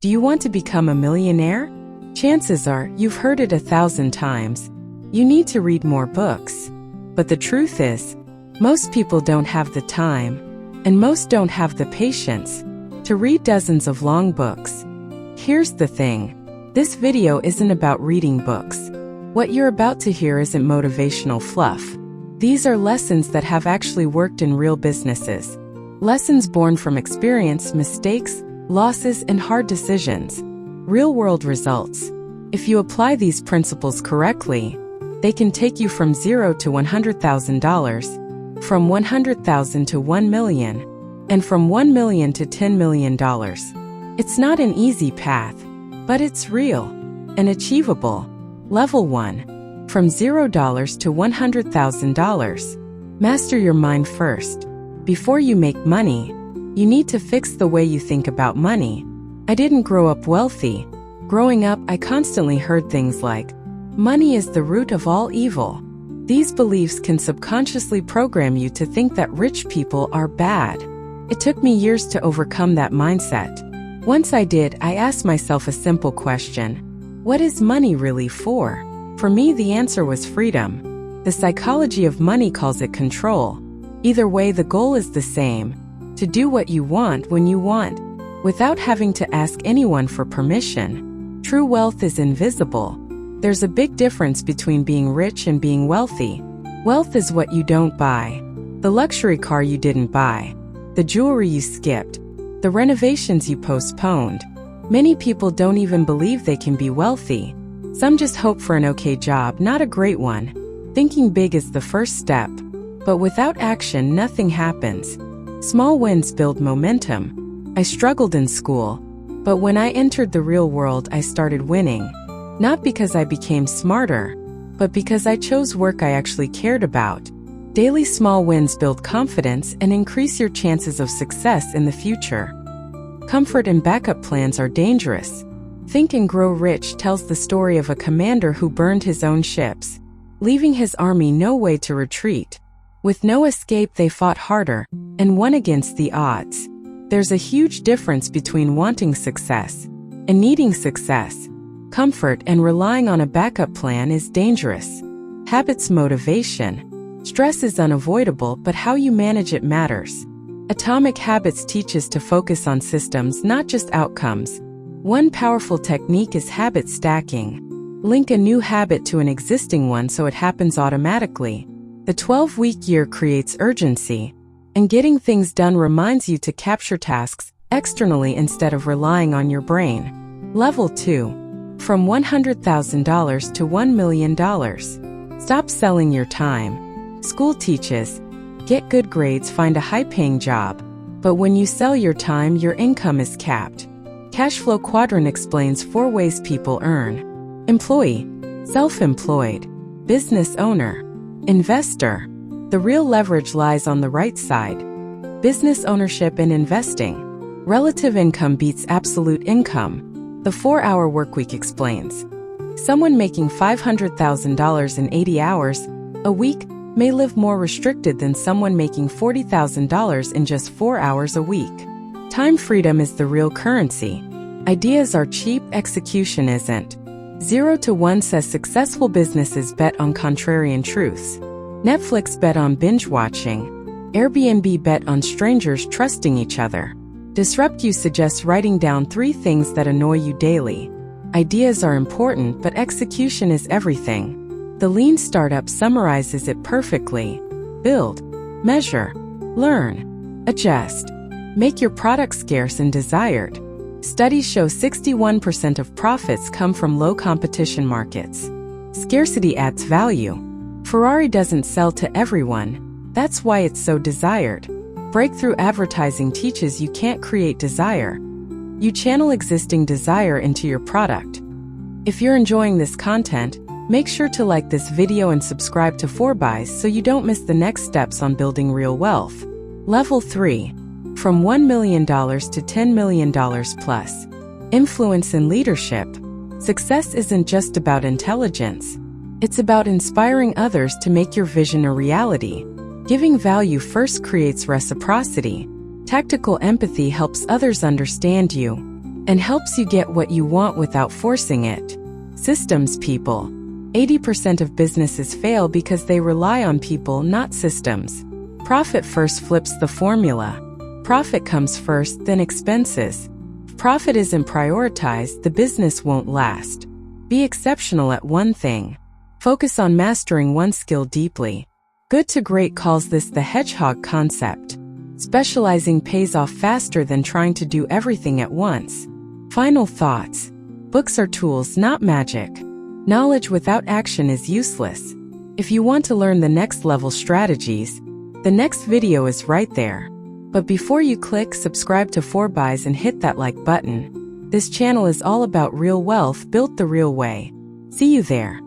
Do you want to become a millionaire? Chances are you've heard it 1,000 times. You need to read more books. But the truth is, most people don't have the time, and most don't have the patience to read dozens of long books. Here's the thing. This video isn't about reading books. What you're about to hear isn't motivational fluff. These are lessons that have actually worked in real businesses. Lessons born from experience, mistakes, losses, and hard decisions. Real-world results. If you apply these principles correctly, they can take you from $0 to $100,000, from $100,000 to $1 million, and from $1 million to $10 million. It's not an easy path, but it's real and achievable. Level 1. From $0 to $100,000. Master your mind first. Before you make money, you need to fix the way you think about money. I didn't grow up wealthy. Growing up, I constantly heard things like, money is the root of all evil. These beliefs can subconsciously program you to think that rich people are bad. It took me years to overcome that mindset. Once I did, I asked myself a simple question. What is money really for? For me, the answer was freedom. The psychology of money calls it control. Either way, the goal is the same: to do what you want when you want, without having to ask anyone for permission. True wealth is invisible. There's a big difference between being rich and being wealthy. Wealth is what you don't buy. The luxury car you didn't buy. The jewelry you skipped. The renovations you postponed. Many people don't even believe they can be wealthy. Some just hope for an okay job, not a great one. Thinking big is the first step. But without action, nothing happens. Small wins build momentum. I struggled in school, but when I entered the real world, I started winning. Not because I became smarter, but because I chose work I actually cared about. Daily small wins build confidence and increase your chances of success in the future. Comfort and backup plans are dangerous. Think and Grow Rich tells the story of a commander who burned his own ships, leaving his army no way to retreat. With no escape, they fought harder and won against the odds. There's a huge difference between wanting success and needing success. Comfort and relying on a backup plan is dangerous. Habits motivation. Stress is unavoidable, but how you manage it matters. Atomic Habits teaches to focus on systems, not just outcomes. One powerful technique is habit stacking. Link a new habit to an existing one so it happens automatically. The 12-week year creates urgency, and getting things done reminds you to capture tasks externally instead of relying on your brain. Level 2. From $100,000 to $1 million. Stop selling your time. School teaches, get good grades, find a high-paying job. But when you sell your time, your income is capped. Cash Flow Quadrant explains 4 ways people earn. Employee, self-employed, business owner, investor. The real leverage lies on the right side. Business ownership and investing. Relative income beats absolute income. The 4-hour workweek explains. Someone making $500,000 in 80 hours a week may live more restricted than someone making $40,000 in just 4 hours a week. Time freedom is the real currency. Ideas are cheap, execution isn't. 0 to 1 says successful businesses bet on contrarian truths. Netflix bet on binge watching. Airbnb bet on strangers trusting each other. Disrupt You suggests writing down 3 things that annoy you daily. Ideas are important, but execution is everything. The Lean Startup summarizes it perfectly. Build, measure, learn, adjust. Make your product scarce and desired. Studies show 61% of profits come from low competition markets. Scarcity adds value. Ferrari doesn't sell to everyone. That's why it's so desired. Breakthrough advertising teaches you can't create desire. You channel existing desire into your product. If you're enjoying this content, make sure to like this video and subscribe to ForBiz so you don't miss the next steps on building real wealth. Level 3. From $1 million to $10 million plus. Influence and leadership. Success isn't just about intelligence. It's about inspiring others to make your vision a reality. Giving value first creates reciprocity. Tactical empathy helps others understand you. and helps you get what you want without forcing it. Systems people. 80% of businesses fail because they rely on people, not systems. Profit first flips the formula. Profit comes first, then expenses. If profit isn't prioritized, the business won't last. Be exceptional at one thing. Focus on mastering one skill deeply. Good to Great calls this the hedgehog concept. Specializing pays off faster than trying to do everything at once. Final thoughts. Books are tools, not magic. Knowledge without action is useless. If you want to learn the next level strategies, the next video is right there. But before you click subscribe to ForBiz and hit that like button, this channel is all about real wealth built the real way. See you there.